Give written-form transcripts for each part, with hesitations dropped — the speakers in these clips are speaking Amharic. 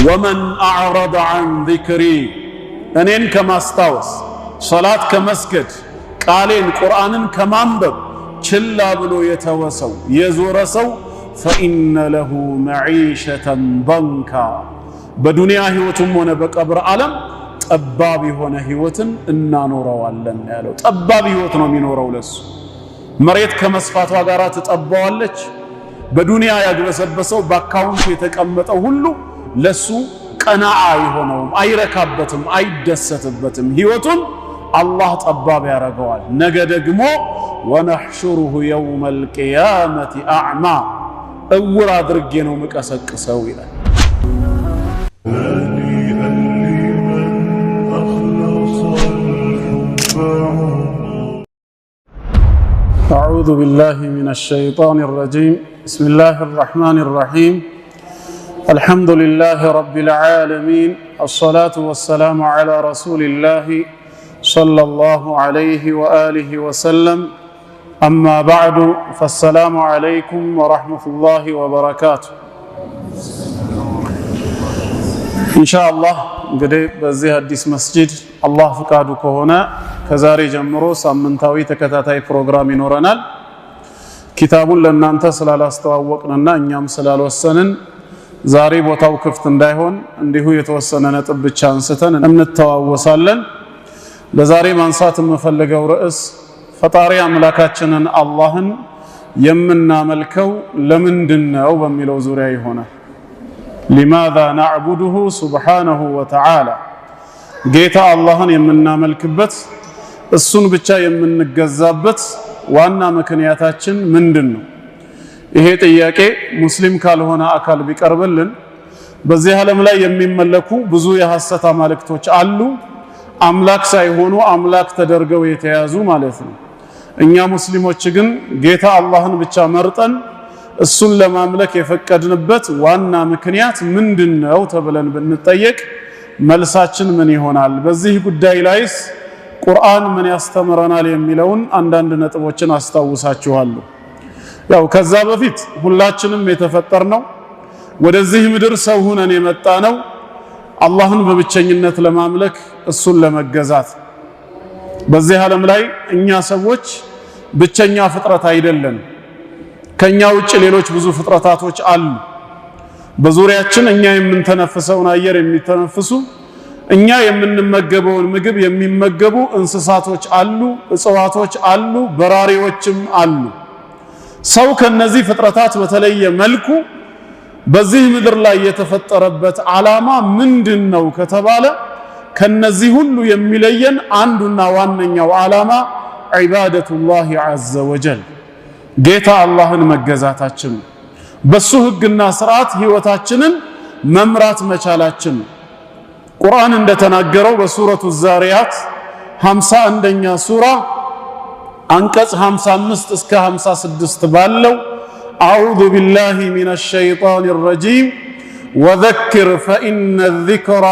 ወመን አዕረደ ዐን ዚክሪ እኔን ከማስታወስ ሶላት ከመስገድ ቃሌን ቁርአንን ከማንበብ ችላ ብሎ የተወሰው የዞረ ሰው ፈኢነ ለሁ መዒሸተን ضንካ በዱንያ ህይወቱም ሆነ በቀብር ዓለም ጠባብ የሆነ ህይወትን እናኖረዋለን ያለው። ጠባብ ህይወት ነው የሚኖረው ለሱ። መሬት ከመስፋቷ ጋር ትጠባዋለች። በዱንያ ያግበሰበሰው በአካውንቱ የተቀመጠው ሁሉ ለሱ ቀናዓ አይሆነውም፣ አይረካበትም፣ አይደሰትበትም። ህይወቱን አላህ ጠባብ ያረገዋል። ነገ ደግሞ ወነሕሹሩሁ የውመል ቂያመቲ አዕማ እውር አድርጌ ነው ምቀሰቅሰው ይላል። أعوذ بالله من الشيطان الرجيم بسم الله الرحمن الرحيم الحمد لله رب العالمين الصلاة والسلام على رسول الله صلى الله عليه وآله وسلم أما بعد فالسلام عليكم ورحمة الله وبركاته إن شاء الله እንግዲህ በዚህ አዲስ መስጂድ አላህ ፍቃዱ ከሆነ ከዛሬ ጀምሮ ሳምንታዊ ተከታታይ ፕሮግራም ይኖረናል። ኪታቡን ለእናንተ ስላላስተዋወቅንና እኛም ስላልወሰንን ዛሬ ቦታው ክፍት እንዳይሆን እንዲሁ የተወሰነ ነጥብ ብቻ አንስተን እንተዋወሳለን። ለዛሬ ማንሳት የምፈልገው ርዕስ ፈጣሪ አምላካችንን አላህን የምናመልከው ለምንድነው በሚለው ዙሪያ ይሆናል። لماذا نعبده سبحانه وتعالى ጌታ አላህን የምናመልክበት እሱን ብቻ የምንገዛበት ዋና ምክንያታችን ምንድነው? ይሄ ጥያቄ ሙስሊም ካልሆነ አካል ቢቀርብልን በዚህ ዓለም ላይ የሚመለኩ ብዙ የሐሰት አማልክቶች አሉ። አምላክ ሳይሆኑ አምላክ ተደርገው የተያዙ ማለት ነው። እኛ ሙስሊሞች ግን ጌታ አላህን ብቻ መርጠን እሱን ለማምለክ የፈቀድንበት ዋና ምክንያት ምንድነው ተብለን ብንጠየቅ መልሳችን ምን ይሆናል? በዚህ ጉዳይ ላይስ ቁርአን ምን ያስተምረናል የሚለውን አንዳንድ ነጥቦችን አስታውሳችኋለሁ። ያው ከዛ በፊት ሁላችንም የተፈጠርነው ወደዚህ ምድር ሰው ሆነን የመጣነው አላህን በብቸኝነት ለማምለክ እሱን ለመገዛት። በዚህ ዓለም ላይ እኛ ሰዎች ብቸኛ ፍጥረት አይደለም። ከኛ ውጭ ሌሎች ብዙ ፍጥረታቶች አሉ። በዙሪያችን እኛ የምንተነፍሰውን አየር የሚተነፍሱ እኛ የምንመገበውን ምግብ የሚመገቡ እንስሳቶች አሉ፣ እጽዋቶች አሉ፣ በራሪዎችም አሉ። ሰው ከነዚህ ፍጥረታት በተለየ መልኩ በዚህ ምድር ላይ የተፈጠረበት ዓላማ ምንድነው ከተባለ ከነዚህ ሁሉ የሚለየን አንዱና ዋነኛው ዓላማ ዒባደቱላሂ ዐዘ ወጀል ጌታ አላህን መገዛታችን፣ በሱ ህግና ስርዓት ህይወታችንን መምራት መቻላችን። ቁርአን እንደተናገረው በሱረቱ ዛሪያት 51ኛ ሱራ አንቀጽ 55 እስከ 56 ባለው አዑዙ ቢላሂ ሚነሽ ሸይጣኒ ረጂም ወዘክር ፈኢነ ዚክራ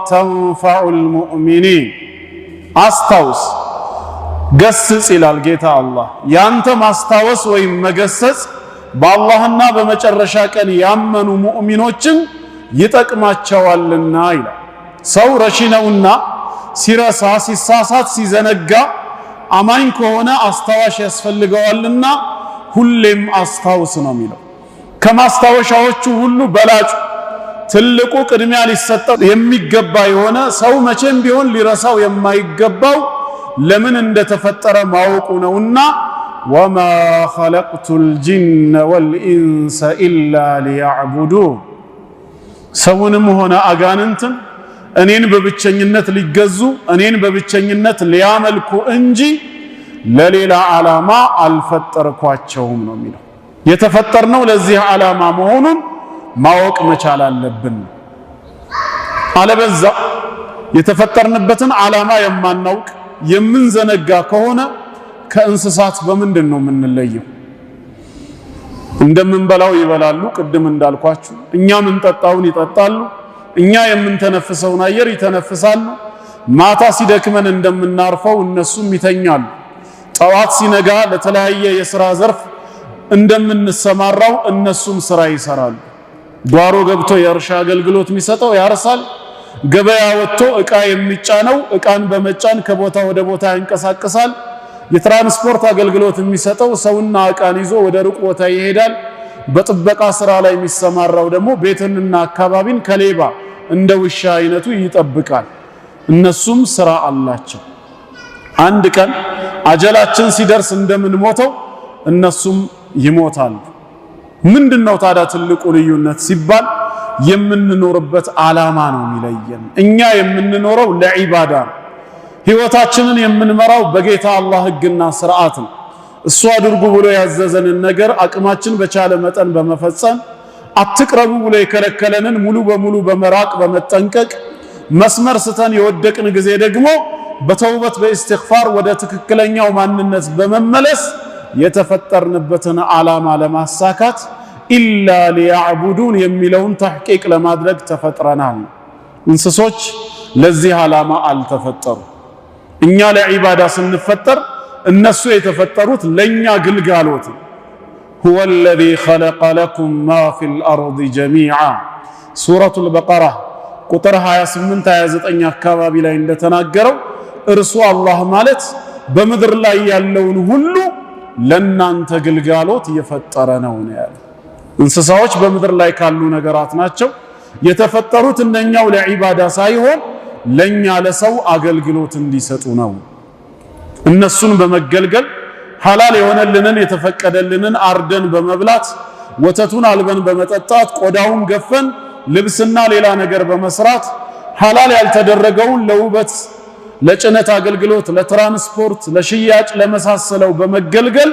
ተንፈዑል ሙእሚኒን አስታውስ ገስጽ ይላል ጌታ አላህ። ያንተ ማስታወስ ወይም መገሰጽ በአላህና በመጨረሻ ቀን ያመኑ ሙእሚኖችን ይጠቅማቸዋልና ይላል። ሰው ረሺ ነውና ሲረሳ፣ ሲሳሳት፣ ሲዘነጋ አማኝ ከሆነ አስታዋሽ ያስፈልገዋልና ሁሌም አስታውስ ነው የሚለው። ከማስታወሻዎቹ ሁሉ በላጩ ትልቁ ቅድሚያ ሊሰጠው የሚገባ የሆነ ሰው መቼም ቢሆን ሊረሳው የማይገባው ለምን እንደተፈጠረ ማወቁ ነውና ወማ ኸለቅቱል ጂነ ወልኢንሰ ኢላ ሊያዕቡዱን ሰውንም ሆነ አጋንንትን እኔን በብቸኝነት ሊገዙ እኔን በብቸኝነት ሊያመልኩ እንጂ ለሌላ ዓላማ አልፈጠርኳቸውም ነው የሚለው። የተፈጠርነው ለዚህ ዓላማ መሆኑን ማወቅ መቻል አለብን። አለበዛ የተፈጠርንበትን ዓላማ የማናውቅ የምንዘነጋ ከሆነ ከእንስሳት በምንድን ነው የምንለየው? እንደምንበላው ይበላሉ፣ ቅድም እንዳልኳችሁ እኛ የምንጠጣውን ይጠጣሉ፣ እኛ የምንተነፍሰውን አየር ይተነፍሳሉ። ማታ ሲደክመን እንደምናርፈው እነሱም ይተኛሉ። ጠዋት ሲነጋ ለተለያየ የሥራ ዘርፍ እንደምንሰማራው እነሱም ስራ ይሰራሉ። ጓሮ ገብቶ የእርሻ አገልግሎት የሚሰጠው ያርሳል። ገበያ ወጥቶ ዕቃ የሚጫነው ዕቃን በመጫን ከቦታ ወደ ቦታ ያንቀሳቅሳል። የትራንስፖርት አገልግሎት የሚሰጠው ሰውና ዕቃን ይዞ ወደ ሩቅ ቦታ ይሄዳል። በጥበቃ ስራ ላይ የሚሰማራው ደግሞ ቤትንና አካባቢን ከሌባ እንደ ውሻ አይነቱ ይጠብቃል። እነሱም ስራ አላቸው። አንድ ቀን አጀላችን ሲደርስ እንደምንሞተው እነሱም ይሞታሉ። ምንድነው ታዲያ ትልቁ ልዩነት ሲባል የምንኖርበት ዓላማ ነው የሚለየን። እኛ የምንኖረው ለዒባዳ ነው። ህይወታችንን የምንመራው በጌታ አላህ ህግና ስርዓት ነው። እሱ አድርጉ ብሎ ያዘዘንን ነገር አቅማችን በቻለ መጠን በመፈጸም አትቅረቡ ብሎ የከለከለንን ሙሉ በሙሉ በመራቅ በመጠንቀቅ መስመር ስተን የወደቅን ጊዜ ደግሞ በተውበት በእስትግፋር ወደ ትክክለኛው ማንነት በመመለስ የተፈጠርንበትን ዓላማ ለማሳካት ኢላ ሊያዕቡዱን የሚለውን ተሕቂቅ ለማድረግ ተፈጥረናል። እንስሶች ለዚህ ዓላማ አልተፈጠሩ። እኛ ለዒባዳ ስንፈጠር እነሱ የተፈጠሩት ለኛ ግልጋሎት። ሁወ አለዚ ኸለቀ ለኩም ማ ፊል አርድ ጀሚዓ ሱረቱል በቀራ ቁጥር 28 29 አካባቢ ላይ እንደተናገረው እርሱ አላህ ማለት በምድር ላይ ያለውን ሁሉ ለናንተ ግልጋሎት የፈጠረ ነው ያለው። እንስሳዎች በምድር ላይ ካሉ ነገራት ናቸው የተፈጠሩት። እነኛው ለዒባዳ ሳይሆን ለኛ ለሰው አገልግሎት እንዲሰጡ ነው። እነሱን በመገልገል ሐላል የሆነልንን የተፈቀደልንን አርደን በመብላት ወተቱን አልበን በመጠጣት ቆዳውን ገፈን ልብስና ሌላ ነገር በመስራት ሐላል ያልተደረገውን ለውበት ለጭነት አገልግሎት ለትራንስፖርት ለሽያጭ ለመሳሰለው በመገልገል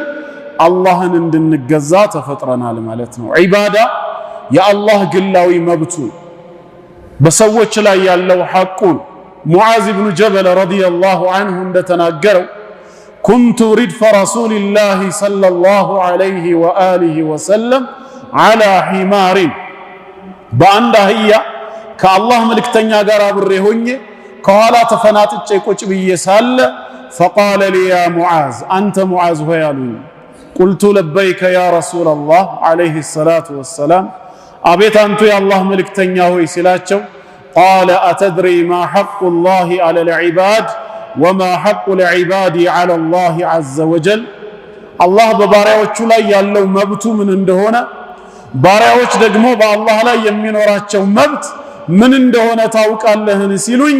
አላህን እንድንገዛ ተፈጥረናል ማለት ነው። ዒባዳ የአላህ ግላዊ መብቱ በሰዎች ላይ ያለው ሐቁን ሙዓዝ ብኑ ጀበል ረዲየላሁ ዐንሁ እንደተናገረው ኩንቱ ሪድፈ ረሱሊላሂ ሰለላሁ ዐለይሂ ወአሊሂ ወሰለም ዐላ ሒማሪን በአንድ አህያ ከአላህ መልእክተኛ ጋር አብሬ ሆኜ ከኋላ ተፈናጥጬ ቁጭ ብዬ ሳለ ፈቃለ ሊ ያ ሙዓዝ አንተ ሙዓዝ ሆይ አሉኝ። ቁልቱ ለበይከ ያ ረሱለላህ ዐለይሂ ሰላቱ ወሰላም አቤት አንቱ የአላህ መልእክተኛ ሆይ ሲላቸው ቃለ አተድሪ ማ ሐቁ ላሂ ዐለል ዒባድ ወማ ሐቁ ልዒባድ ዐላ ላህ ዐዘ ወጀል አላህ በባሪያዎቹ ላይ ያለው መብቱ ምን እንደሆነ ባሪያዎች ደግሞ በአላህ ላይ የሚኖራቸው መብት ምን እንደሆነ ታውቃለህን ሲሉኝ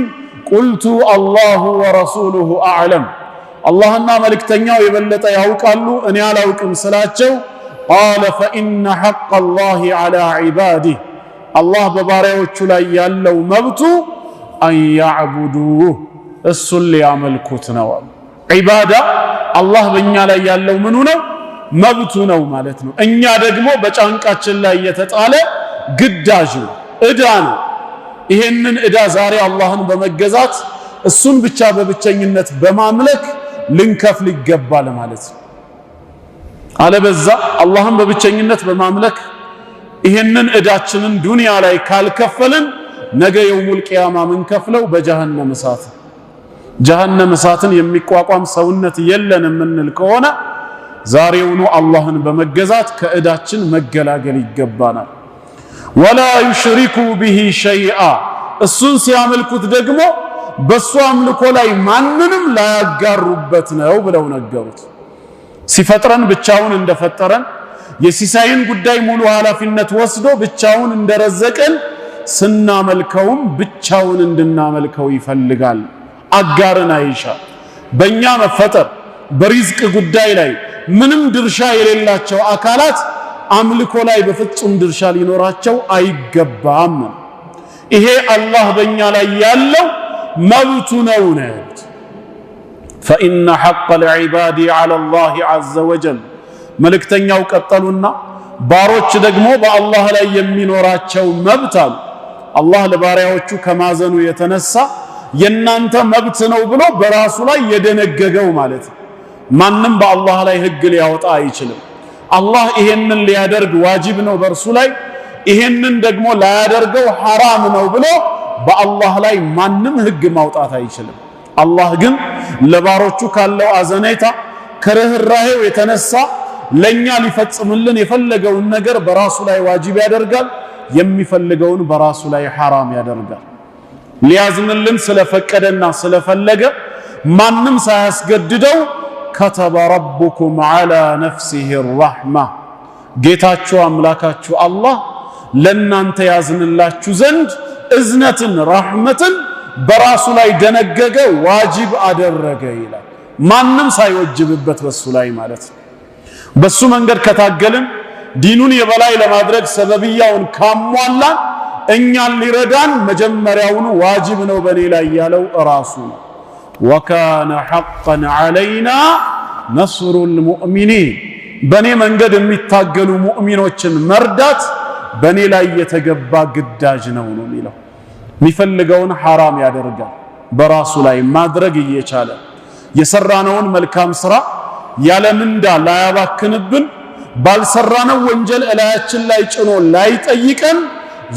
ቁልቱ አላሁ ወረሱሉሁ አዕለም አላህና መልእክተኛው የበለጠ ያውቃሉ እኔ አላውቅም ስላቸው ቃለ ፈኢነ ሐቀ ላህ ዐላ ዒባዲህ አላህ በባሪያዎቹ ላይ ያለው መብቱ አን ያዕቡዱህ እሱን ሊያመልኩት ነው። ዒባዳ አላህ በእኛ ላይ ያለው ምኑ ነው? መብቱ ነው ማለት ነው። እኛ ደግሞ በጫንቃችን ላይ የተጣለ ግዳጅ ነው፣ ዕዳ ነው። ይሄንን ዕዳ ዛሬ አላህን በመገዛት እሱን ብቻ በብቸኝነት በማምለክ ልንከፍል ይገባል ማለት ነው። አለበዛ አላህን በብቸኝነት በማምለክ ይሄንን ዕዳችንን ዱንያ ላይ ካልከፈልን ነገ የውሙል ቂያማ ምን ከፍለው በጀሃነም እሳት ጀሃነም እሳትን የሚቋቋም ሰውነት የለን የምንል ከሆነ ዛሬውኑ አላህን በመገዛት ከዕዳችን መገላገል ይገባናል። ወላ ዩሽሪኩ ቢሂ ሸይአ እሱን ሲያመልኩት ደግሞ በሱ አምልኮ ላይ ማንንም ላያጋሩበት ነው ብለው ነገሩት። ሲፈጥረን ብቻውን እንደፈጠረን የሲሳይን ጉዳይ ሙሉ ኃላፊነት ወስዶ ብቻውን እንደረዘቀን ስናመልከውም ብቻውን እንድናመልከው ይፈልጋል። አጋርን አይሻ። በእኛ መፈጠር በሪዝቅ ጉዳይ ላይ ምንም ድርሻ የሌላቸው አካላት አምልኮ ላይ በፍጹም ድርሻ ሊኖራቸው አይገባም። ይሄ አላህ በእኛ ላይ ያለው መብቱ ነው ያሉት። ፈኢነ ሐቀ ልዒባድ ዐላ ላህ ዐዘ ወጀል መልእክተኛው ቀጠሉና ባሮች ደግሞ በአላህ ላይ የሚኖራቸው መብት አሉ። አላህ ለባሪያዎቹ ከማዘኑ የተነሳ የናንተ መብት ነው ብሎ በራሱ ላይ የደነገገው ማለት ነው። ማንም በአላህ ላይ ህግ ሊያወጣ አይችልም። አላህ ይሄንን ሊያደርግ ዋጅብ ነው በእርሱ ላይ፣ ይሄንን ደግሞ ላያደርገው ሐራም ነው ብሎ በአላህ ላይ ማንም ህግ ማውጣት አይችልም። አላህ ግን ለባሮቹ ካለው አዘኔታ ከርህራሄው የተነሳ ለኛ ሊፈጽምልን የፈለገውን ነገር በራሱ ላይ ዋጅብ ያደርጋል። የሚፈልገውን በራሱ ላይ ሐራም ያደርጋል። ሊያዝንልን ስለፈቀደና ስለፈለገ ማንም ሳያስገድደው ከተበ ረቡኩም ዐላ ነፍሲሂ ረሕማ ጌታችሁ አምላካችሁ አላህ ለናንተ ያዝንላችሁ ዘንድ እዝነትን ረሕመትን በራሱ ላይ ደነገገ፣ ዋጅብ አደረገ ይላል። ማንም ሳይወጅብበት በሱ ላይ ማለት ነው። በሱ መንገድ ከታገልን ዲኑን የበላይ ለማድረግ ሰበብያውን ካሟላን እኛን ሊረዳን መጀመሪያውኑ ዋጅብ ነው በኔ ላይ ያለው ራሱ ነው። ወካነ ሐቀን ዐለይና ነስሩል ሙእሚኒን በኔ መንገድ የሚታገሉ ሙእሚኖችን መርዳት በኔ ላይ የተገባ ግዳጅ ነው የሚለው። የሚፈልገውን ሐራም ያደርጋል በራሱ ላይ ማድረግ እየቻለ የሰራነውን መልካም ስራ ያለ ምንዳ ላያባክንብን ባልሰራነው ወንጀል እላያችን ላይ ጭኖ ላይጠይቀን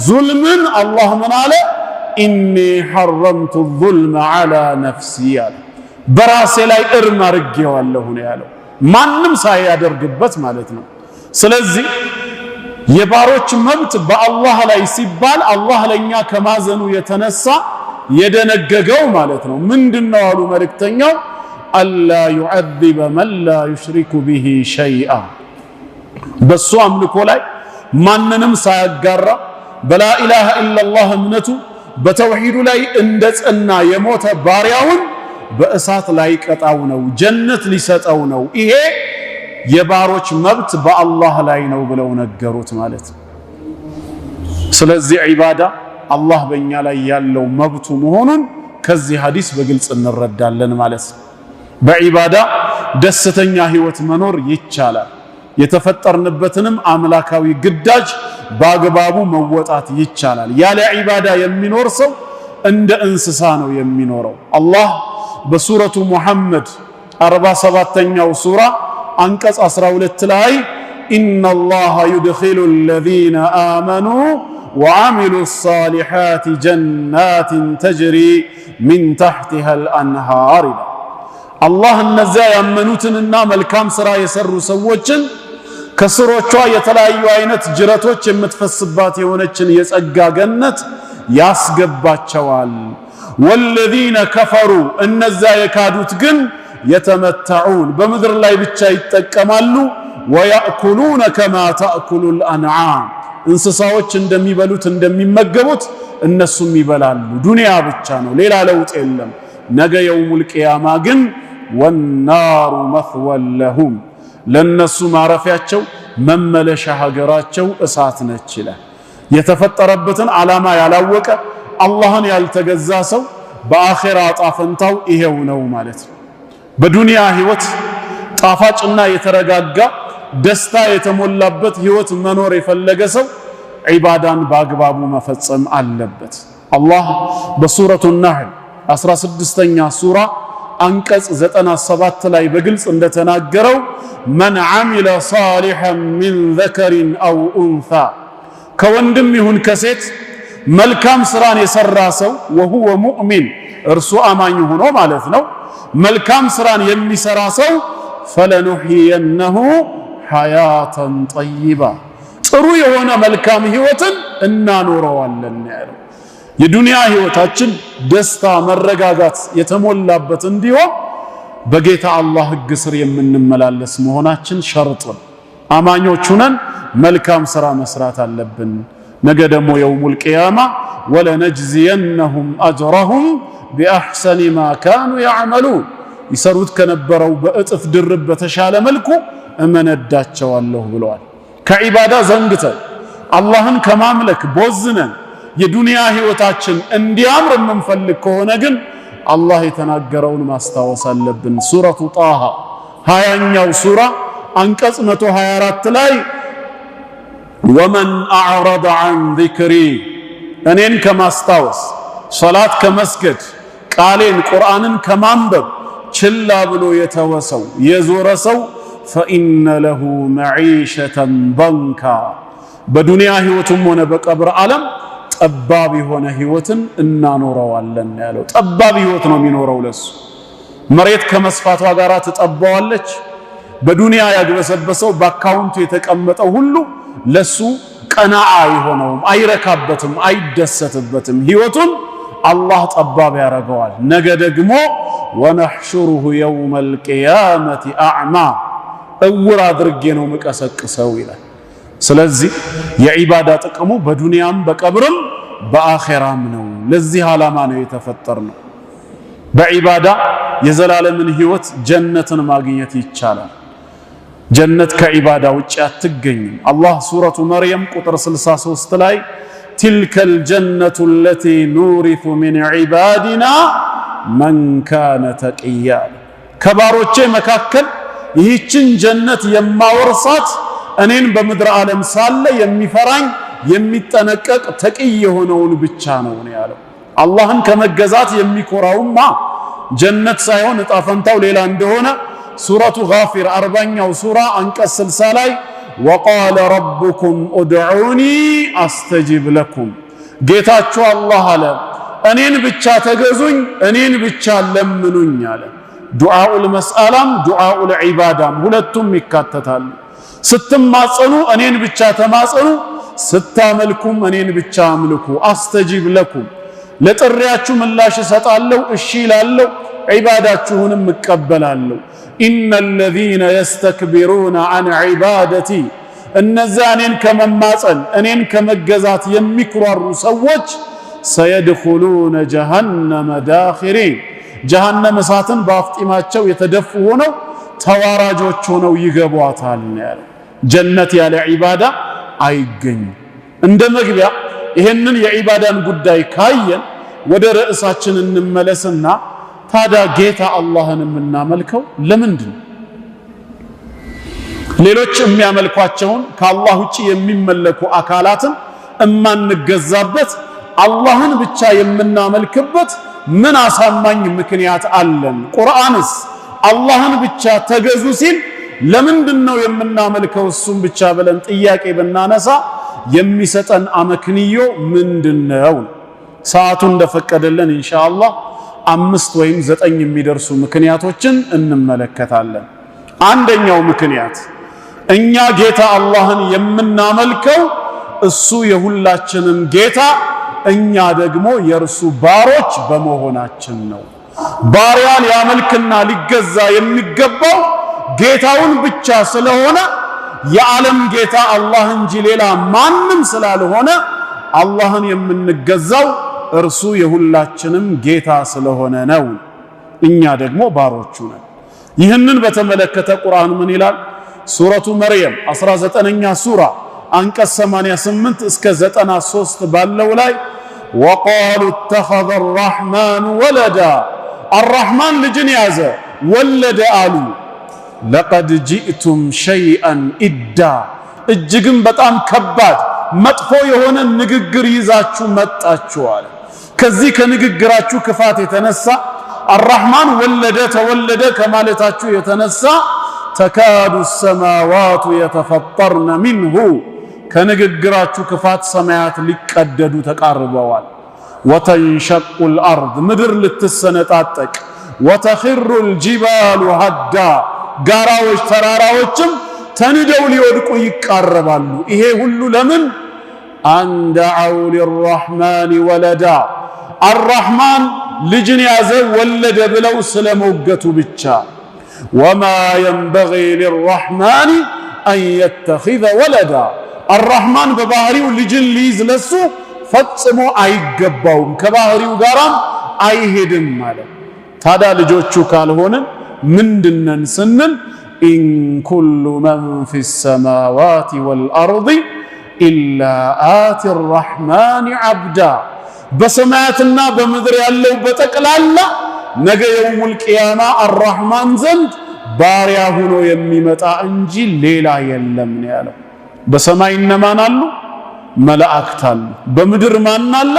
ዙልምን አላህ ምን አለ? ኢኒ ሐረምቱ ዙልመ ዐላ ነፍሲ አለ። በራሴ ላይ እርም አድርጌዋለሁ ነው ያለው፣ ማንም ሳያደርግበት ማለት ነው። ስለዚህ የባሮች መብት በአላህ ላይ ሲባል አላህ ለኛ ከማዘኑ የተነሳ የደነገገው ማለት ነው። ምንድነው አሉ መልእክተኛው? አላ ዩዐዚበ መን ላ ዩሽሪኩ ቢሂ ሸይአ በሱ አምልኮ ላይ ማንንም ሳያጋራ በላኢላሃ ኢላላህ እምነቱ በተውሂዱ ላይ እንደጸና የሞተ ባሪያውን በእሳት ላይ ቀጣው ነው፣ ጀነት ሊሰጠው ነው። ይሄ የባሮች መብት በአላህ ላይ ነው ብለው ነገሩት ማለት ነው። ስለዚህ ዒባዳ አላህ በእኛ ላይ ያለው መብቱ መሆኑን ከዚህ ሐዲስ በግልጽ እንረዳለን ማለት ነው። በዒባዳ ደስተኛ ህይወት መኖር ይቻላል። የተፈጠርንበትንም አምላካዊ ግዳጅ በአግባቡ መወጣት ይቻላል። ያለ ዒባዳ የሚኖር ሰው እንደ እንስሳ ነው የሚኖረው። አላህ በሱረቱ ሙሐመድ 47ኛው ሱራ አንቀጽ 12 ላይ ኢነላሃ ዩድኺሉ አለዚነ አመኑ ወዐሚሉ ሷሊሓት ጀናትን ተጅሪ ሚን ተሕቲሃ አልአንሃር ይላል። አላህ እነዚያ ያመኑትንና መልካም ሥራ የሰሩ ሰዎችን ከስሮቿ የተለያዩ አይነት ጅረቶች የምትፈስባት የሆነችን የጸጋ ገነት ያስገባቸዋል። ወለዚነ ከፈሩ እነዚያ የካዱት ግን የተመተዑን በምድር ላይ ብቻ ይጠቀማሉ። ወያእኩሉነ ከማ ተእኩሉል አንዓም እንስሳዎች እንደሚበሉት እንደሚመገቡት እነሱም ይበላሉ። ዱንያ ብቻ ነው፣ ሌላ ለውጥ የለም። ነገ የውሙል ቂያማ ግን ወናሩ መትወን ለሁም ለነሱ ማረፊያቸው መመለሻ ሀገራቸው እሳት ነች ይላል። የተፈጠረበትን ዓላማ ያላወቀ አላህን ያልተገዛ ሰው በአኺራ ዕጣ ፈንታው ይሄው ነው ማለት ነው። በዱንያ ህይወት ጣፋጭና የተረጋጋ ደስታ የተሞላበት ህይወት መኖር የፈለገ ሰው ዒባዳን በአግባቡ መፈጸም አለበት። አላህ በሱረቱ ነህል 16ኛ ሱራ አንቀጽ 97 ላይ በግልጽ እንደተናገረው መን ዐሚለ ሷሊሐን ሚን ዘከሪን አው ኡንሳ ከወንድም ይሁን ከሴት መልካም ስራን የሰራ ሰው ወሁወ ሙእሚን እርሱ አማኝ ሆኖ ማለት ነው። መልካም ስራን የሚሰራ ሰው ፈለኑሕየነሁ ሐያተን ጠይባ ጥሩ የሆነ መልካም ህይወትን እናኖረዋለን ያለው። የዱንያ ህይወታችን ደስታ መረጋጋት የተሞላበት እንዲሆን በጌታ አላህ ህግ ስር የምንመላለስ መሆናችን ሸርጥ ነው። አማኞች ሆነን መልካም ስራ መስራት አለብን። ነገ ደግሞ የውሙል ቂያማ ወለነጅዚየነሁም አጅረሁም ቢአሕሰኒ ማ ካኑ ያዕመሉን ይሰሩት ከነበረው በእጥፍ ድርብ በተሻለ መልኩ እመነዳቸዋለሁ ብለዋል። ከዒባዳ ዘንግተን አላህን ከማምለክ ቦዝነን የዱንያ ህይወታችን እንዲያምር የምንፈልግ ከሆነ ግን አላህ የተናገረውን ማስታወስ አለብን። ሱረቱ ጣሃ 20ኛው ሱራ አንቀጽ 124 ላይ ወመን አዕረደ ዐን ዚክሪ እኔን ከማስታወስ ሶላት ከመስገድ ቃሌን ቁርአንን ከማንበብ ችላ ብሎ የተወሰው የዞረ ሰው ፈኢነ ለሁ መዒሸተን ضንካ በዱንያ ህይወቱም ሆነ በቀብር ዓለም ጠባብ የሆነ ህይወትን እናኖረዋለን ያለው። ጠባብ ህይወት ነው የሚኖረው ለሱ። መሬት ከመስፋቷ ጋር ትጠባዋለች። በዱንያ ያግበሰበሰው በአካውንቱ የተቀመጠው ሁሉ ለሱ ቀናዓ አይሆነውም፣ አይረካበትም፣ አይደሰትበትም። ህይወቱን አላህ ጠባብ ያረገዋል። ነገ ደግሞ ወነሕሹሩሁ የውመል ቂያመቲ አዕማ እውር አድርጌ ነው ምቀሰቅሰው ይላል። ስለዚህ የዒባዳ ጥቅሙ በዱንያም በቀብርም በአኼራም ነው። ለዚህ ዓላማ ነው የተፈጠርነው። በዒባዳ የዘላለምን ህይወት ጀነትን ማግኘት ይቻላል። ጀነት ከዒባዳ ውጭ አትገኝም። አላህ ሱረቱ መርየም ቁጥር 63 ላይ ትልከል ጀነቱ ለቲ ኑሪቱ ሚን ዒባዲና መን ካነ ተቅያ፣ ከባሮቼ መካከል ይህችን ጀነት የማወርሳት እኔን በምድር ዓለም ሳለ የሚፈራኝ የሚጠነቀቅ ተቅይ የሆነውን ብቻ ነው ያለው። አላህን ከመገዛት የሚኮራውማ ጀነት ሳይሆን እጣ ፈንታው ሌላ እንደሆነ ሱረቱ ጋፊር 40ኛው ሱራ አንቀጽ 60 ላይ ወቃለ ረቡኩም ኡድዑኒ አስተጂብ ለኩም፣ ጌታችሁ አላህ አለ እኔን ብቻ ተገዙኝ፣ እኔን ብቻ ለምኑኝ አለ። ዱዓኡል መስአላም ዱዓኡል ዒባዳም ሁለቱም ይካተታሉ። ስትማጸኑ እኔን ብቻ ተማጸኑ፣ ስታመልኩም እኔን ብቻ አምልኩ። አስተጂብ ለኩም፣ ለጥሪያችሁ ምላሽ እሰጣለሁ፣ እሺ እላለሁ፣ ዒባዳችሁንም እቀበላለሁ። ኢነ ለዚነ የስተክቢሩነ ዐን ዒባደቲ፣ እነዚያ እኔን ከመማጸን እኔን ከመገዛት የሚኩራሩ ሰዎች ሰየድኹሉነ ጀሃነመ ዳኺሪን፣ ጀሃነም እሳትን በአፍጢማቸው የተደፉ ሆነው ተዋራጆች ሆነው ይገቧታል ያለው። ጀነት ያለ ዒባዳ አይገኝም። እንደ መግቢያ ይሄንን የዒባዳን ጉዳይ ካየን ወደ ርዕሳችን እንመለስና ታዲያ ጌታ አላህን የምናመልከው ለምንድን ነው? ሌሎች የሚያመልኳቸውን ከአላህ ውጪ የሚመለኩ አካላትን እማንገዛበት አላህን ብቻ የምናመልክበት ምን አሳማኝ ምክንያት አለን? ቁርአንስ አላህን ብቻ ተገዙ ሲል ለምንድን ነው የምናመልከው እሱን ብቻ ብለን ጥያቄ ብናነሳ የሚሰጠን አመክንዮ ምንድነው? ሰዓቱ እንደፈቀደልን ኢንሻአላህ 5 ወይም 9 የሚደርሱ ምክንያቶችን እንመለከታለን። አንደኛው ምክንያት እኛ ጌታ አላህን የምናመልከው እሱ የሁላችንም ጌታ፣ እኛ ደግሞ የእርሱ ባሮች በመሆናችን ነው። ባሪያ ሊያመልክና ሊገዛ የሚገባው ጌታውን ብቻ ስለሆነ የዓለም ጌታ አላህ እንጂ ሌላ ማንም ስላልሆነ አላህን የምንገዛው እርሱ የሁላችንም ጌታ ስለሆነ ነው። እኛ ደግሞ ባሮቹ ነን። ይህንን በተመለከተ ቁርአን ምን ይላል? ሱረቱ መርየም 19ኛ ሱራ አንቀጽ 88 እስከ 93 ባለው ላይ ወቃሉ ተኸዘ አርረሕማኑ ወለዳ፣ አርረሕማን ልጅን ያዘ ወለደ አሉ። ለቀድ ጂእቱም ሸይአን ኢዳ፣ እጅግም በጣም ከባድ መጥፎ የሆነ ንግግር ይዛችሁ መጣችኋል። ከዚህ ከንግግራችሁ ክፋት የተነሳ አርረሕማን ወለደ ተወለደ ከማለታችሁ የተነሳ ተካዱ ሰማዋቱ የተፈጠርነ ሚንሁ፣ ከንግግራችሁ ክፋት ሰማያት ሊቀደዱ ተቃርበዋል። ወተንሸቁል አርድ፣ ምድር ልትሰነጣጠቅ፣ ወተኽሩል ጂባሉ ሀዳ፣ ጋራዎች ተራራዎችም ተንደው ሊወድቁ ይቃረባሉ። ይሄ ሁሉ ለምን? አንደዐው ሊረሕማን ወለዳ፣ አርረሕማን ልጅን ያዘ ወለደ ብለው ስለሞገቱ ብቻ። ወማ የንበጊ ሊረሕማን አን የተኺዘ ወለዳ፣ አርረሕማን በባህሪው ልጅን ሊይዝ ለሱ ፈጽሞ አይገባውም፣ ከባህሪው ጋራም አይሄድም ማለት። ታዲያ ልጆቹ ካልሆንን ምንድነን ስንል ኢን ኩሉ መን ፊ ሰማዋት ወልአርድ ኢላ አቲ አርረሕማን ዐብዳ፣ በሰማያትና በምድር ያለው በጠቅላላ ነገ የውሙል ቂያማ አርረሕማን ዘንድ ባሪያ ሆኖ የሚመጣ እንጂ ሌላ የለም ነው ያለው። በሰማይ እነማን አሉ? መላእክት አሉ። በምድር ማን አለ?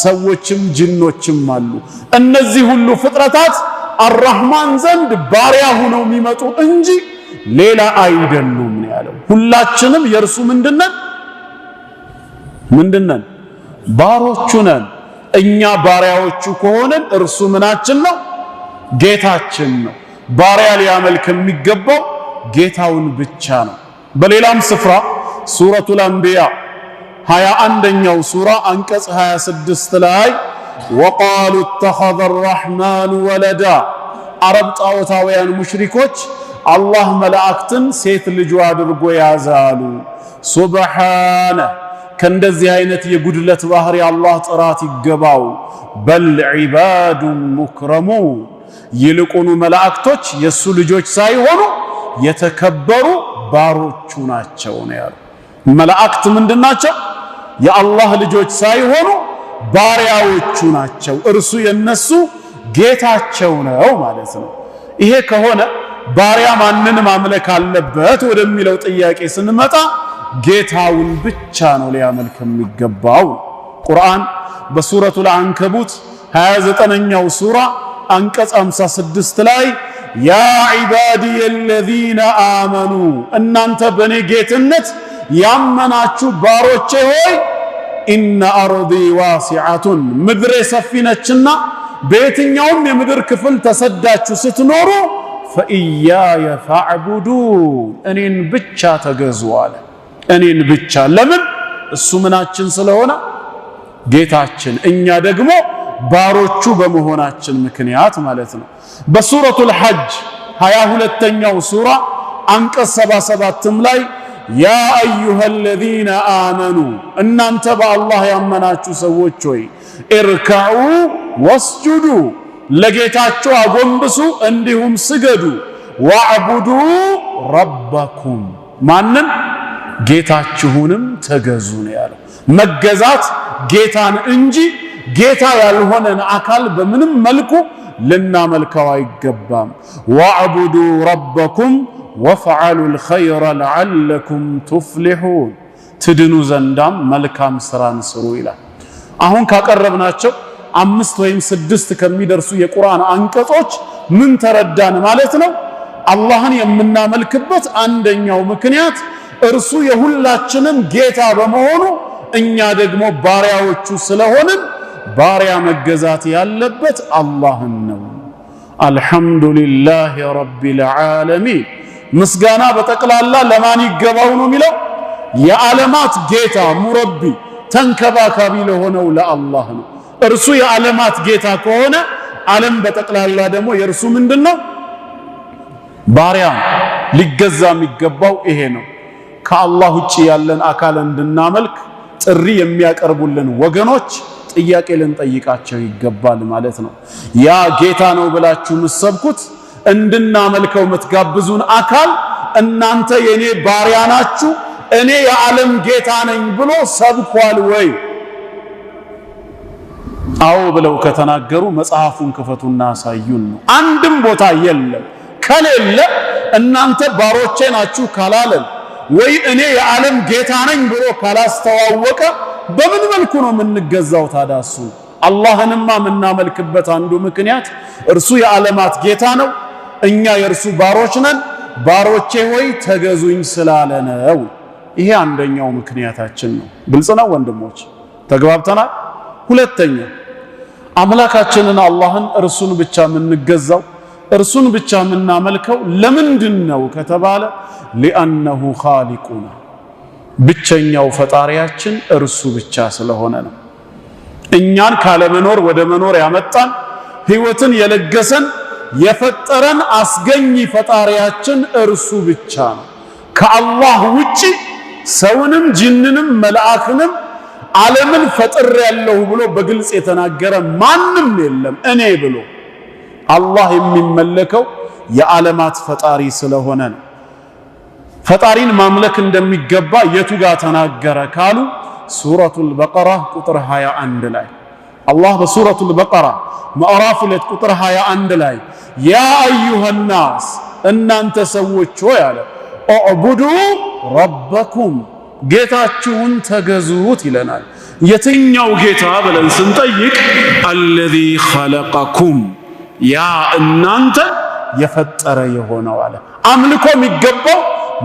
ሰዎችም ጅኖችም አሉ። እነዚህ ሁሉ ፍጥረታት አርረሕማን ዘንድ ባሪያ ሆነው የሚመጡ እንጂ ሌላ አይደሉም ነው ያለው። ሁላችንም የእርሱ ምንድነን? ባሮቹ ነን። እኛ ባሪያዎቹ ከሆነን እርሱ ምናችን ነው? ጌታችን ነው። ባሪያ ሊያመልክ የሚገባው ጌታውን ብቻ ነው። በሌላም ስፍራ ሱረቱል አንቢያ 21ኛው ሱራ አንቀጽ 26 ላይ ወቃሉ اتخذ الرحمن ولدا አረብ ጣዖታውያን ሙሽሪኮች አላህ መላእክትን ሴት ልጅ አድርጎ ያዛሉ። ሱብሃነ ከእንደዚህ አይነት የጉድለት ባህሪ አላህ ጥራት ይገባው። በል ዒባዱን ሙክረሙን ይልቁኑ መላእክቶች የሱ ልጆች ሳይሆኑ የተከበሩ ባሮቹ ናቸው ነው ያለው። መላእክት ምንድናቸው? የአላህ ልጆች ሳይሆኑ ባሪያዎቹ ናቸው። እርሱ የነሱ ጌታቸው ነው ማለት ነው። ይሄ ከሆነ ባሪያ ማንን ማምለክ አለበት ወደሚለው ጥያቄ ስንመጣ ጌታውን ብቻ ነው ሊያመልክ የሚገባው። ቁርአን በሱረቱል አንከቡት 29ኛው ሱራ አንቀጽ 56 ላይ ያ ዒባዲየ አለዚነ አመኑ እናንተ በኔ ጌትነት ያመናችሁ ባሮቼ ሆይ ኢነ አርዲ ዋሲዐቱን ምድሬ ሰፊ ነችና በየትኛውም የምድር ክፍል ተሰዳችሁ ስትኖሩ ፈኢያየ ፈዕቡዱን እኔን ብቻ ተገዙ አለ። እኔን ብቻ ለምን? እሱ ምናችን ስለሆነ ጌታችን፣ እኛ ደግሞ ባሮቹ በመሆናችን ምክንያት ማለት ነው። በሱረቱል ሐጅ 22ኛው ሱራ አንቀጽ 77ም ላይ ያ አዩሃ አለዚነ አመኑ እናንተ በአላህ ያመናችሁ ሰዎች ሆይ እርከዑ ወስጁዱ ለጌታችሁ አጎንብሱ እንዲሁም ስገዱ፣ ወዕቡዱ ረበኩም ማንን? ጌታችሁንም ተገዙ ነው ያለው። መገዛት ጌታን እንጂ ጌታ ያልሆነን አካል በምንም መልኩ ልናመልከው አይገባም። ወዕቡዱ ረበኩም ወፍዐሉል ኸይረ ለዐለኩም ቱፍሊሑን ትድኑ ዘንዳም መልካም ስራን ስሩ ይላል። አሁን ካቀረብናቸው 5 ወይም 6 ከሚደርሱ የቁርአን አንቀጾች ምን ተረዳን ማለት ነው? አላህን የምናመልክበት አንደኛው ምክንያት እርሱ የሁላችንም ጌታ በመሆኑ እኛ ደግሞ ባሪያዎቹ ስለሆንን ባሪያ መገዛት ያለበት አላህን ነው። አልሐምዱሊላሂ ረቢል ዓለሚን ምስጋና በጠቅላላ ለማን ይገባው ነው የሚለው? የዓለማት ጌታ ሙረቢ ተንከባካቢ ለሆነው ለአላህ ነው። እርሱ የዓለማት ጌታ ከሆነ ዓለም በጠቅላላ ደግሞ የእርሱ ምንድነው? ባሪያ ሊገዛ የሚገባው ይሄ ነው። ከአላህ ውጪ ያለን አካል እንድናመልክ ጥሪ የሚያቀርቡልን ወገኖች ጥያቄ ልንጠይቃቸው ይገባል ማለት ነው። ያ ጌታ ነው ብላችሁ ምሰብኩት እንድናመልከው የምትጋብዙን አካል እናንተ የኔ ባሪያ ናችሁ እኔ የዓለም ጌታ ነኝ ብሎ ሰብኳል ወይ? አዎ ብለው ከተናገሩ መጽሐፉን ክፈቱና አሳዩን ነው። አንድም ቦታ የለም። ከሌለ እናንተ ባሮቼ ናችሁ ካላለን ወይ እኔ የዓለም ጌታ ነኝ ብሎ ካላስተዋወቀ በምን መልኩ ነው የምንገዛው ታዲያ? እሱ አላህንማ የምናመልክበት አንዱ ምክንያት እርሱ የዓለማት ጌታ ነው፣ እኛ የእርሱ ባሮች ነን። ባሮቼ ሆይ ተገዙኝ ስላለ ነው። ይሄ አንደኛው ምክንያታችን ነው። ግልጽ ነው ወንድሞች፣ ተግባብተናል። ሁለተኛ አምላካችንን አላህን እርሱን ብቻ የምንገዛው እርሱን ብቻ የምናመልከው ለምንድን ነው ከተባለ ሊአነሁ ኻሊቁና ብቸኛው ፈጣሪያችን እርሱ ብቻ ስለሆነ ነው። እኛን ካለመኖር ወደ መኖር ያመጣን ህይወትን የለገሰን የፈጠረን አስገኝ ፈጣሪያችን እርሱ ብቻ ነው። ከአላህ ውጪ ሰውንም ጅንንም መልአክንም ዓለምን ፈጥሬያለሁ ብሎ በግልጽ የተናገረ ማንም የለም። እኔ ብሎ አላህ የሚመለከው የዓለማት ፈጣሪ ስለሆነ ነው። ፈጣሪን ማምለክ እንደሚገባ የቱ ጋር ተናገረ ካሉ ሱረቱል በቀራ ቁጥር 21 ላይ አላህ በሱረቱል በቀራ ምዕራፍ 2 ቁጥር 21 ላይ ያ አዩሃ ናስ እናንተ ሰዎች ሆይ አለ ኡዕቡዱ ረበኩም ጌታችሁን ተገዙት ይለናል። የትኛው ጌታ ብለን ስንጠይቅ አለዚ ኸለቀኩም ያ እናንተ የፈጠረ የሆነው አለ። አምልኮ የሚገባው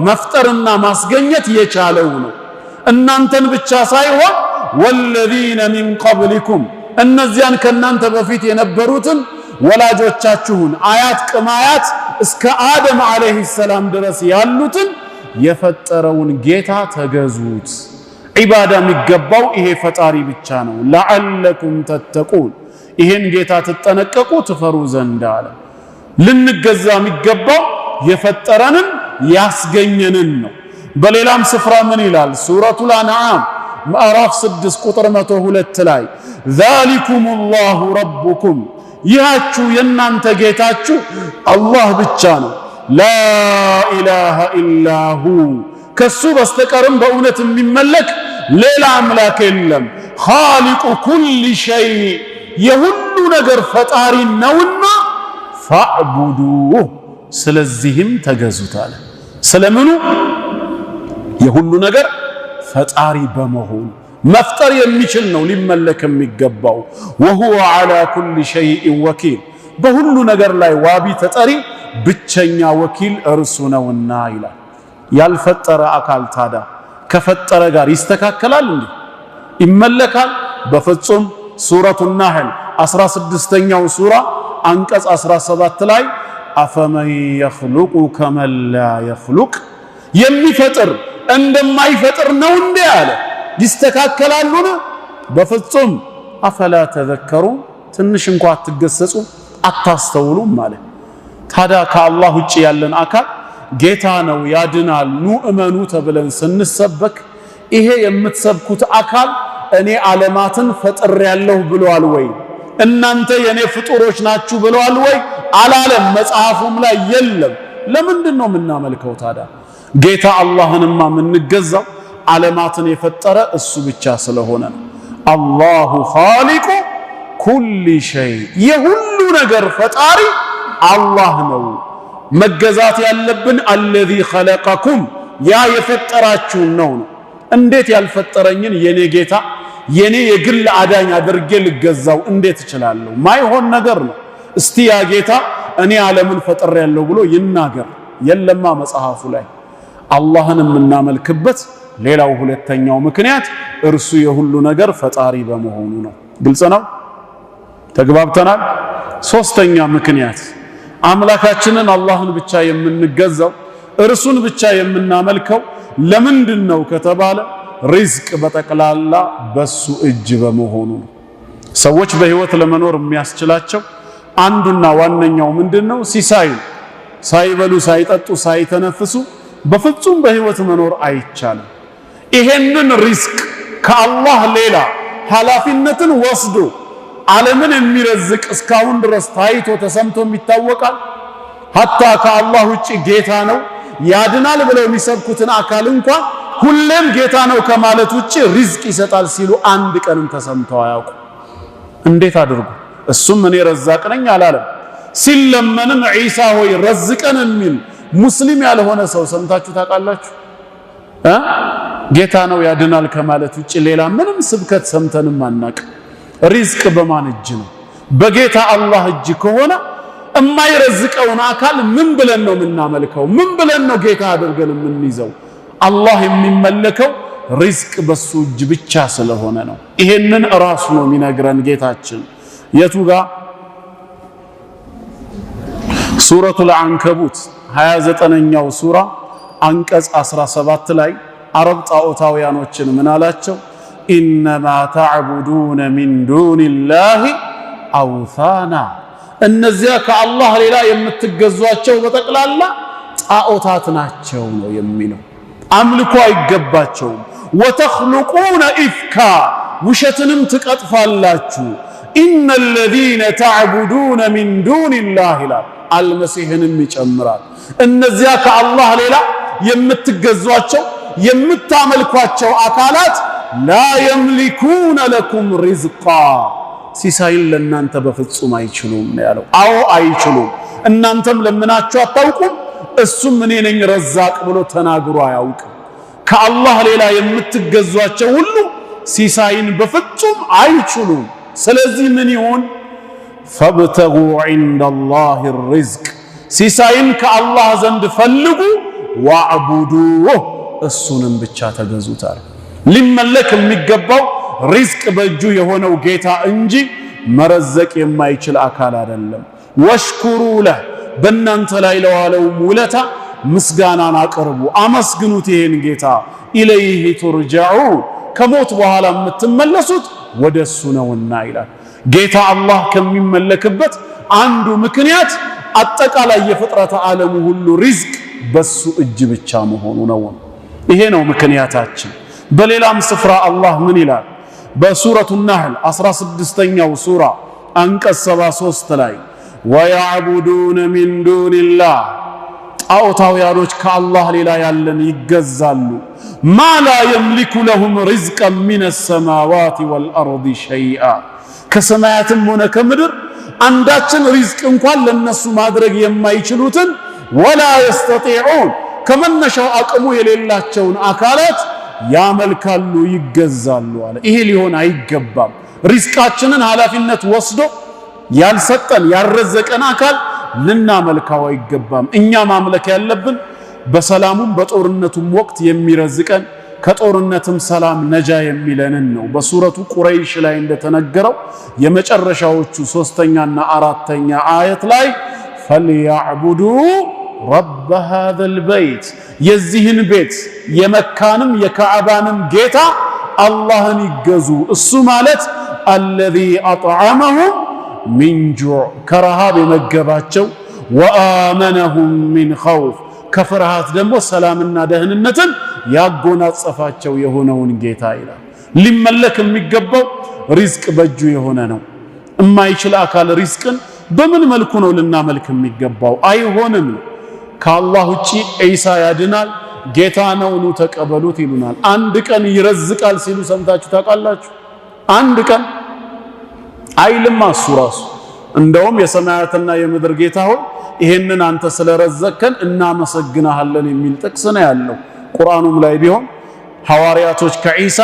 መፍጠርና ማስገኘት የቻለው ነው። እናንተን ብቻ ሳይሆን ወለዚነ ሚን ቀብሊኩም እነዚያን ከናንተ በፊት የነበሩትን ወላጆቻችሁን አያት ቅማያት እስከ አደም አለይሂ ሰላም ድረስ ያሉትን የፈጠረውን ጌታ ተገዙት። ዒባዳ የሚገባው ይሄ ፈጣሪ ብቻ ነው። ለዓለኩም ተተቁን ይሄን ጌታ ትጠነቀቁ ትፈሩ ዘንድ አለ። ልንገዛ የሚገባው የፈጠረንን ያስገኘንን ነው። በሌላም ስፍራ ምን ይላል? ሱረቱል አንዓም ምዕራፍ 6 ቁጥር 102 ላይ ዛሊኩሙላሁ ረቡኩም ይሃችሁ የናንተ ጌታችሁ አላህ ብቻ ነው። ላኢላሃ ኢላሁ ከሱ በስተቀርም በእውነት የሚመለክ ሌላ አምላክ የለም። ኻሊቁ ኩሊ ሸይ የሁሉ ነገር ፈጣሪ ነውና ፈዕቡዱህ ስለዚህም ተገዙት አለ። ስለምኑ? የሁሉ ነገር ፈጣሪ በመሆኑ መፍጠር የሚችል ነው ሊመለክ የሚገባው። ወሁወ ዐላ ኩሊ ሸይኢን ወኪል በሁሉ ነገር ላይ ዋቢ ተጠሪ ብቸኛ ወኪል እርሱ ነውና ይላል። ያልፈጠረ አካል ታዲያ ከፈጠረ ጋር ይስተካከላል እንዴ? ይመለካል? በፍጹም። ሱረቱ ናህል 16ኛው ሱራ አንቀጽ 17 ላይ አፈመን የኽሉቁ ከመን ላ የኽሉቅ የሚፈጥር እንደማይፈጥር ነው እንዴ አለ። ይስተካከላሉን? በፍጹም። አፈላ ተዘከሩ ትንሽ እንኳ አትገሰጹ አታስተውሉም ማለት። ታዲያ ከአላህ ውጭ ያለን አካል ጌታ ነው ያድናል ኑ እመኑ ተብለን ስንሰበክ ይሄ የምትሰብኩት አካል እኔ ዓለማትን ፈጥሬያለሁ ብሏል ወይ? እናንተ የኔ ፍጡሮች ናችሁ ብሏል ወይ? አላለም። መጽሐፉም ላይ የለም። ለምንድን ነው የምናመልከው ታዲያ? ጌታ አላህንማ የምንገዛው ዓለማትን የፈጠረ እሱ ብቻ ስለሆነ ነው። አላሁ ኻሊቁ ኩሊ ሸይ የሁሉ ነገር ፈጣሪ አላህ ነው። መገዛት ያለብን አለዚ ኸለቀኩም ያ የፈጠራችሁን ነው። እንዴት ያልፈጠረኝን የኔ ጌታ የኔ የግል አዳኝ አድርጌ ልገዛው እንዴት እችላለሁ? ማይሆን ነገር ነው። እስቲ ያ ጌታ እኔ ዓለምን ፈጥሬያለሁ ብሎ ይናገር። የለማ መጽሐፉ ላይ። አላህን የምናመልክበት ሌላው ሁለተኛው ምክንያት እርሱ የሁሉ ነገር ፈጣሪ በመሆኑ ነው። ግልጽ ነው? ተግባብተናል? ሶስተኛ ምክንያት አምላካችንን አላህን ብቻ የምንገዛው እርሱን ብቻ የምናመልከው ለምንድን ነው ከተባለ ሪዝቅ በጠቅላላ በሱ እጅ በመሆኑ ነው። ሰዎች በህይወት ለመኖር የሚያስችላቸው አንዱና ዋነኛው ምንድነው? ሲሳይ። ሳይበሉ ሳይጠጡ ሳይተነፍሱ በፍጹም በህይወት መኖር አይቻልም። ይሄንን ሪዝቅ ከአላህ ሌላ ኃላፊነትን ወስዶ ዓለምን የሚረዝቅ እስካሁን ድረስ ታይቶ ተሰምቶ ይታወቃል? ሐታ ከአላህ ውጪ ጌታ ነው ያድናል ብለው የሚሰብኩትን አካል እንኳን ሁሌም ጌታ ነው ከማለት ውጪ ሪዝቅ ይሰጣል ሲሉ አንድ ቀንም ተሰምተው አያውቁ። እንዴት አድርጉ? እሱም እኔ ረዛቅ ነኝ አላለም። ሲለመንም ዒሳ ሆይ ረዝቀን የሚል ሙስሊም ያልሆነ ሰው ሰምታችሁ ታውቃላችሁ? ጌታ ነው ያድናል ከማለት ውጪ ሌላ ምንም ስብከት ሰምተንም አናውቅ። ሪዝቅ በማን እጅ ነው? በጌታ አላህ እጅ ከሆነ የማይረዝቀውን አካል ምን ብለን ነው የምናመልከው? ምን ብለን ነው ጌታ አድርገን የምንይዘው? አላህ የሚመለከው ሪዝቅ በሱ እጅ ብቻ ስለሆነ ነው። ይሄንን ራሱ ነው የሚነግረን ጌታችን። የቱ ጋር? ሱረቱል አንከቡት 29ኛው ሱራ አንቀጽ 17 ላይ አረብ ጣዖታውያኖችን ምን አላቸው? ኢነማ ተዕቡዱነ ሚን ዱኒላሂ አውሳና እነዚያ ከአላህ ሌላ የምትገዟቸው በጠቅላላ ጣዖታት ናቸው ነው የሚለው። አምልኮ አይገባቸውም። ወተኽሉቁነ ኢፍካ ውሸትንም ትቀጥፋላችሁ። ኢነለዚነ ተዕቡዱነ ሚን ዱኒላህ ይላል። አልመሲሕንም ይጨምራል። እነዚያ ከአላህ ሌላ የምትገዟቸው የምታመልኳቸው አካላት ላ የምሊኩነ ለኩም ሪዝቃ ሲሳይን ለእናንተ በፍጹም አይችሉም ነው ያለው። አዎ አይችሉም። እናንተም ለምናችሁ አታውቁም፣ እሱም እኔ ነኝ ረዛቅ ብሎ ተናግሮ አያውቅም። ከአላህ ሌላ የምትገዟቸው ሁሉ ሲሳይን በፍጹም አይችሉም። ስለዚህ ምን ይሁን? ፈብተጉ ዒንደላሂ ሪዝቅ ሲሳይን ከአላህ ዘንድ ፈልጉ፣ ወዕቡዱህ እሱንም ብቻ ተገዙታል። ሊመለክ የሚገባው ሪዝቅ በእጁ የሆነው ጌታ እንጂ መረዘቅ የማይችል አካል አይደለም። ወሽኩሩ ለህ በእናንተ ላይ ለዋለው ውለታ ምስጋናን አቅርቡ፣ አመስግኑት ይሄን ጌታ። ኢለይሂ ቱርጀዑ ከሞት በኋላ የምትመለሱት ወደሱ ነውና ይላል። ጌታ አላህ ከሚመለክበት አንዱ ምክንያት አጠቃላይ የፍጥረተ ዓለሙ ሁሉ ሪዝቅ በሱ እጅ ብቻ መሆኑ ነው። ይሄ ነው ምክንያታችን። በሌላም ስፍራ አላህ ምን ይላል? በሱረቱ ነህል 16ኛው ሱራ አንቀጽ 73 ላይ ወያዕቡዱነ ሚን ዱኒላህ ጣዖታውያኖች ከአላህ ሌላ ያለን ይገዛሉ ማ ላ የምሊኩ ለሁም ሪዝቀን ሚነ ሰማዋት ወልአርድ ሸይአ ከሰማያትም ሆነ ከምድር አንዳችን ሪዝቅ እንኳን ለነሱ ማድረግ የማይችሉትን ወላ የስተጢዑን ከመነሻው አቅሙ የሌላቸውን አካላት ያመልካሉ ይገዛሉ አለ። ይሄ ሊሆን አይገባም። ሪዝቃችንን ኃላፊነት ወስዶ ያልሰጠን ያልረዘቀን አካል ልናመልካው አይገባም። እኛ ማምለክ ያለብን በሰላሙም በጦርነቱም ወቅት የሚረዝቀን ከጦርነትም ሰላም ነጃ የሚለንን ነው። በሱረቱ ቁረይሽ ላይ እንደተነገረው የመጨረሻዎቹ 3ኛና 4ኛ አየት ላይ ፈልያዕቡዱ ረብ ሃዘል በይት የዚህን ቤት የመካንም የካዕባንም ጌታ አላህን ይገዙ። እሱ ማለት አለዚ አጥዓመሁም ሚን ጁዕ ከረሃብ የመገባቸው ወአመነሁም ሚን ኸውፍ ከፍርሃት ደግሞ ሰላምና ደህንነትን ያጎናጸፋቸው የሆነውን ጌታ ይላል። ሊመለክ የሚገባው ሪዝቅ በእጁ የሆነ ነው። የማይችል አካል ሪዝቅን በምን መልኩ ነው ልናመልክ የሚገባው? አይሆንም። ከአላህ ውጪ ዒሳ ያድናል ጌታ ነው ኑ ተቀበሉት ይሉናል። አንድ ቀን ይረዝቃል ሲሉ ሰምታችሁ ታውቃላችሁ? አንድ ቀን አይልም እሱ ራሱ። እንደውም የሰማያትና የምድር ጌታ ሆይ ይሄንን አንተ ስለረዘከን እናመሰግናለን የሚል ጥቅስ ነው ያለው። ቁርአኑም ላይ ቢሆን ሐዋርያቶች ከዒሳ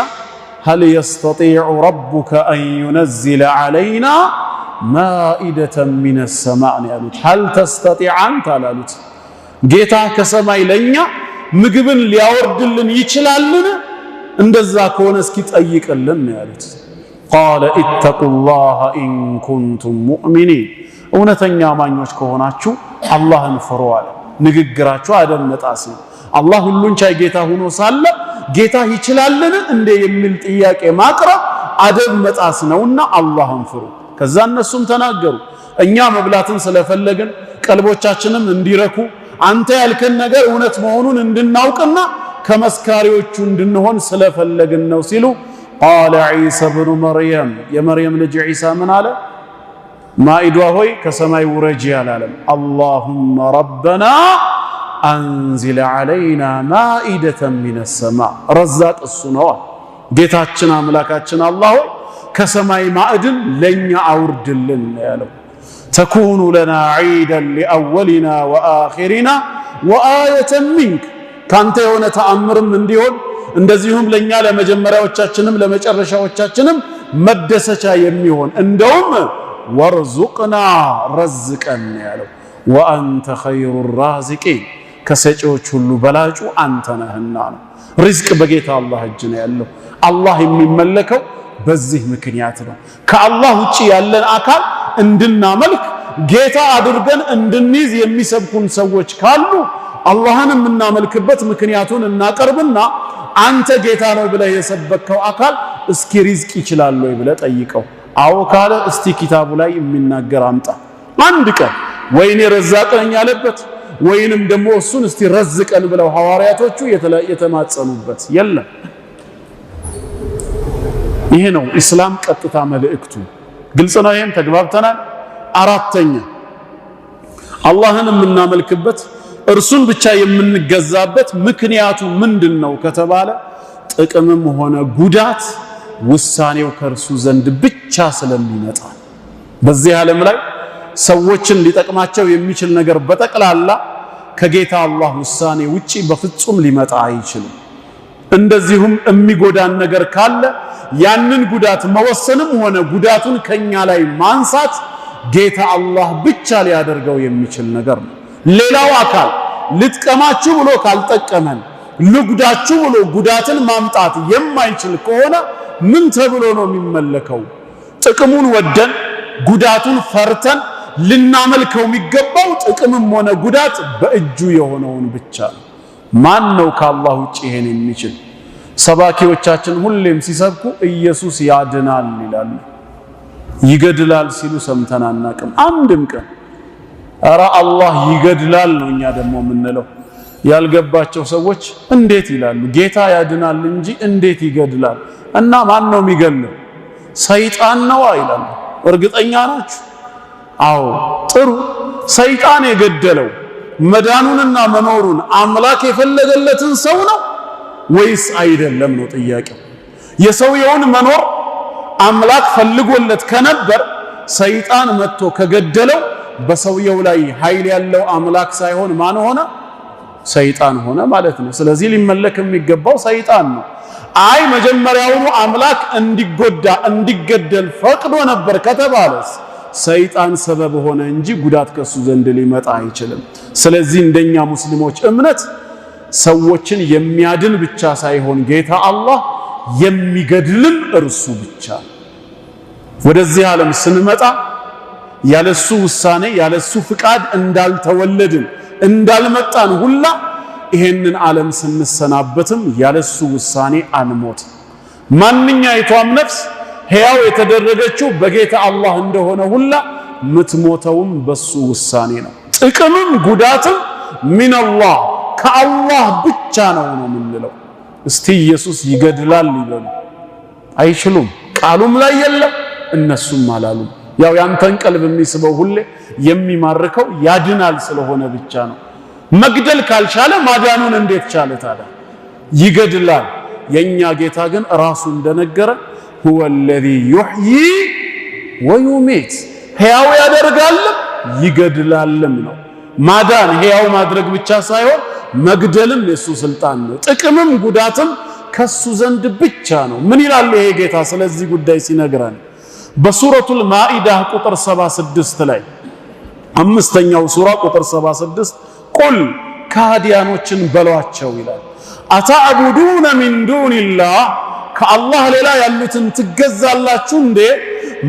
هل يستطيع ربك أن ينزل علينا مائدة من السماء ያሉት هل تستطيع أنت አላሉት። ጌታ ከሰማይ ለኛ ምግብን ሊያወርድልን ይችላልን? እንደዛ ከሆነ እስኪ ጠይቅልን ያሉት። قال اتقوا الله إن كنتم مؤمنين እውነተኛ አማኞች ከሆናችሁ አላህን ፍሩ አለ። ንግግራችሁ አደመጣስ ነው። አላህ ሁሉን ቻይ ጌታ ሆኖ ሳለ ጌታ ይችላልን እንደ የሚል ጥያቄ ማቅረብ አደብ መጣስ ነውና አላህን ፍሩ። ከዛ እነሱም ተናገሩ እኛ መብላትን ስለፈለግን ቀልቦቻችንም እንዲረኩ አንተ ያልከን ነገር እውነት መሆኑን እንድናውቅና ከመስካሪዎቹ እንድንሆን ስለፈለግን ነው ሲሉ قال عيسى ابن مريم የመርየም ልጅ ዒሳ ምን አለ? ማኢዷ ሆይ ከሰማይ ውረጂ አላለም። اللهم ربنا አንዚል ዓለይና ማኢደተን ሚነ ሰማዕ ረዛቅ እሱ ነው። ጌታችን አምላካችን አላህ ሆይ ከሰማይ ማዕድን ለኛ አውርድልን ያለው። ተኩኑ ለና ዒደን ሊአወሊና ወአኺሪና ወአየተን ሚንክ ካንተ የሆነ ተአምርም እንዲሆን እንደዚሁም ለኛ ለመጀመሪያዎቻችንም ለመጨረሻዎቻችንም መደሰቻ የሚሆን እንደውም ወርዙቅና ረዝቀን ያለው። ወአንተ ኸይሩ ራዚቂን ከሰጪዎች ሁሉ በላጩ አንተ ነህና ነው። ሪዝቅ በጌታ አላህ እጅ ነው ያለው። አላህ የሚመለከው በዚህ ምክንያት ነው። ከአላህ ውጪ ያለን አካል እንድናመልክ ጌታ አድርገን እንድንይዝ የሚሰብኩን ሰዎች ካሉ አላህን የምናመልክበት ምክንያቱን እናቀርብና አንተ ጌታ ነው ብለህ የሰበከው አካል እስኪ ሪዝቅ ይችላል ወይ ብለህ ጠይቀው። አዎ ካለ እስቲ ኪታቡ ላይ የሚናገር አምጣ። አንድ ቀን ወይኔ ረዛቅ ነኝ ያለበት ወይንም ደግሞ እሱን እስቲ ረዝቀን ብለው ሐዋርያቶቹ የተማጸኑበት የለም። ይሄ ነው ኢስላም ቀጥታ መልእክቱ። ግልጽ ነው። ይሄን ተግባብተናል። አራተኛ አላህን የምናመልክበት እርሱን ብቻ የምንገዛበት ምክንያቱ ምንድነው ከተባለ ጥቅምም ሆነ ጉዳት ውሳኔው ከእርሱ ዘንድ ብቻ ስለሚመጣ። በዚህ ዓለም ላይ ሰዎችን ሊጠቅማቸው የሚችል ነገር በጠቅላላ ከጌታ አላህ ውሳኔ ውጪ በፍጹም ሊመጣ አይችልም። እንደዚሁም የሚጎዳን ነገር ካለ ያንን ጉዳት መወሰንም ሆነ ጉዳቱን ከኛ ላይ ማንሳት ጌታ አላህ ብቻ ሊያደርገው የሚችል ነገር ነው። ሌላው አካል ልጥቀማችሁ ብሎ ካልጠቀመን ልጉዳችሁ ብሎ ጉዳትን ማምጣት የማይችል ከሆነ ምን ተብሎ ነው የሚመለከው? ጥቅሙን ወደን ጉዳቱን ፈርተን ልናመልከው የሚገባው ጥቅምም ሆነ ጉዳት በእጁ የሆነውን ብቻ ነው። ማን ነው ከአላህ ውጪ ይሄን የሚችል? ሰባኪዎቻችን ሁሌም ሲሰብኩ ኢየሱስ ያድናል ይላሉ። ይገድላል ሲሉ ሰምተን አናቅም አንድም ቀን። ኧረ አላህ ይገድላል ነው እኛ ደግሞ የምንለው። ያልገባቸው ሰዎች እንዴት ይላሉ? ጌታ ያድናል እንጂ እንዴት ይገድላል? እና ማን ነው የሚገድለው? ሰይጣን ነው ይላሉ። እርግጠኛ ናችሁ? አዎ ጥሩ። ሰይጣን የገደለው መዳኑንና መኖሩን አምላክ የፈለገለትን ሰው ነው ወይስ አይደለም ነው ጥያቄው። የሰውየውን መኖር አምላክ ፈልጎለት ከነበር ሰይጣን መጥቶ ከገደለው በሰውየው ላይ ኃይል ያለው አምላክ ሳይሆን ማን ሆነ? ሰይጣን ሆነ ማለት ነው። ስለዚህ ሊመለክ የሚገባው ሰይጣን ነው። አይ መጀመሪያውኑ አምላክ እንዲጎዳ እንዲገደል ፈቅዶ ነበር ከተባለስ ሰይጣን ሰበብ ሆነ እንጂ ጉዳት ከሱ ዘንድ ሊመጣ አይችልም። ስለዚህ እንደኛ ሙስሊሞች እምነት ሰዎችን የሚያድን ብቻ ሳይሆን ጌታ አላህ የሚገድልም እርሱ ብቻ። ወደዚህ ዓለም ስንመጣ ያለሱ ውሳኔ ያለሱ ፍቃድ እንዳልተወለድን እንዳልመጣን ሁላ ይሄንን ዓለም ስንሰናበትም ያለሱ ውሳኔ አንሞት። ማንኛይቷም ነፍስ ሕያው የተደረገችው በጌታ አላህ እንደሆነ ሁላ ምትሞተውም በሱ ውሳኔ ነው። ጥቅምም ጉዳትም ሚነላህ ከአላህ ብቻ ነው የምንለው። እስቲ ኢየሱስ ይገድላል ይበሉ። አይችሉም። ቃሉም ላይ የለም እነሱም አላሉም። ያው ያንተን ቀልብ የሚስበው ሁሌ የሚማርከው ያድናል ስለሆነ ብቻ ነው። መግደል ካልቻለ ማዳኑን እንዴት ቻለ ታዲያ? ይገድላል። የኛ ጌታ ግን ራሱ እንደነገረ هو الذي يحيي ويميت ሕያው ያደርጋል ይገድላልም ነው። ማዳን ሕያው ማድረግ ብቻ ሳይሆን መግደልም የሱ ስልጣን ነው። ጥቅምም ጉዳትም ከሱ ዘንድ ብቻ ነው። ምን ይላል ይሄ ጌታ ስለዚህ ጉዳይ ሲነግረን? በሱረቱል ማኢዳ ቁጥር 76 ላይ አምስተኛው ሱራ ቁጥር 76 ቁል ካዲያኖችን በሏቸው ይላል። አተዕቡዱነ ሚን ዱኒላህ ከአላህ ሌላ ያሉትን ትገዛላችሁ እንዴ?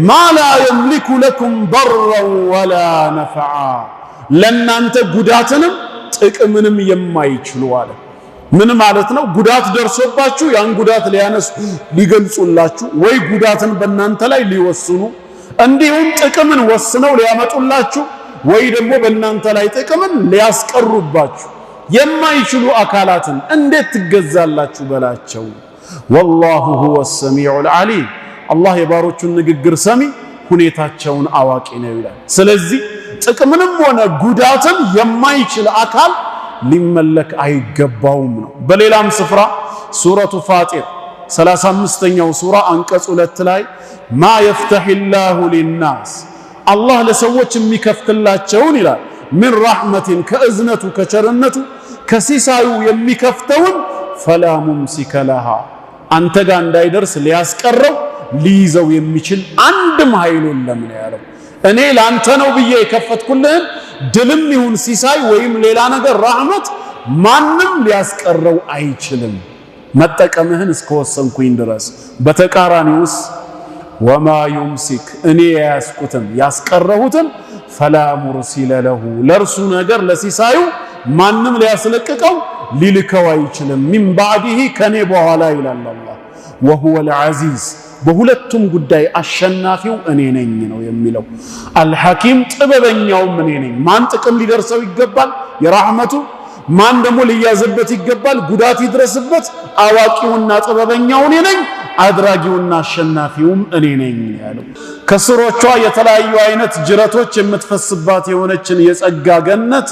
ማላ የምሊኩ ለኩም በረን ወላ ነፍዓ ለናንተ ጉዳትንም ጥቅምንም የማይችሉ አለ። ምን ማለት ነው? ጉዳት ደርሶባችሁ ያን ጉዳት ሊያነሱ ሊገልጹላችሁ ወይ ጉዳትን በእናንተ ላይ ሊወስኑ እንዲሁም ጥቅምን ወስነው ሊያመጡላችሁ ወይ ደግሞ በእናንተ ላይ ጥቅምን ሊያስቀሩባችሁ የማይችሉ አካላትን እንዴት ትገዛላችሁ በላቸው። ወላሁ ሁወ ሰሚዑል ዓሊም አላህ የባሮቹን ንግግር ሰሚ ሁኔታቸውን አዋቂ ነው ይላል። ስለዚህ ጥቅምንም ሆነ ጉዳትን የማይችል አካል ሊመለክ አይገባውም ነው። በሌላም ስፍራ ሱረቱ ፋጢር 35ኛው ሱራ አንቀጽ 2 ላይ ማ የፍተሂላሁ ሊናስ አላህ ለሰዎች የሚከፍትላቸውን ይላል ምን ረሕመቲን ከእዝነቱ ከቸርነቱ ከሲሳዩ የሚከፍተውን ፈላ ሙምሲከ ለሃ አንተ ጋር እንዳይደርስ ሊያስቀረው ሊይዘው የሚችል አንድም ኃይል የለም ነው ያለው። እኔ ላንተ ነው ብዬ የከፈትኩልህን ድልም ይሁን ሲሳይ ወይም ሌላ ነገር ረሕመት ማንም ሊያስቀረው አይችልም መጠቀምህን እስከወሰንኩኝ ድረስ። በተቃራኒውስ ወማ ዩምሲክ እኔ ያስኩትን ያስቀረሁትን ፈላ ሙርሲለ ለሁ ለርሱ ነገር ለሲሳዩ ማንም ሊያስለቅቀው ሊልከው አይችልም። ሚን ባዕዲሂ ከኔ በኋላ ይላል አላህ። ወሁወል ዐዚዝ በሁለቱም ጉዳይ አሸናፊው እኔ ነኝ ነው የሚለው። አልሐኪም ጥበበኛውም እኔ ነኝ። ማን ጥቅም ሊደርሰው ይገባል የራህመቱ፣ ማን ደግሞ ሊያዝበት ይገባል ጉዳት ይድረስበት፣ አዋቂውና ጥበበኛው እኔ ነኝ፣ አድራጊውና አሸናፊውም እኔ ነኝ ያለው። ከስሮቿ የተለያዩ አይነት ጅረቶች የምትፈስባት የሆነችን የጸጋ ገነት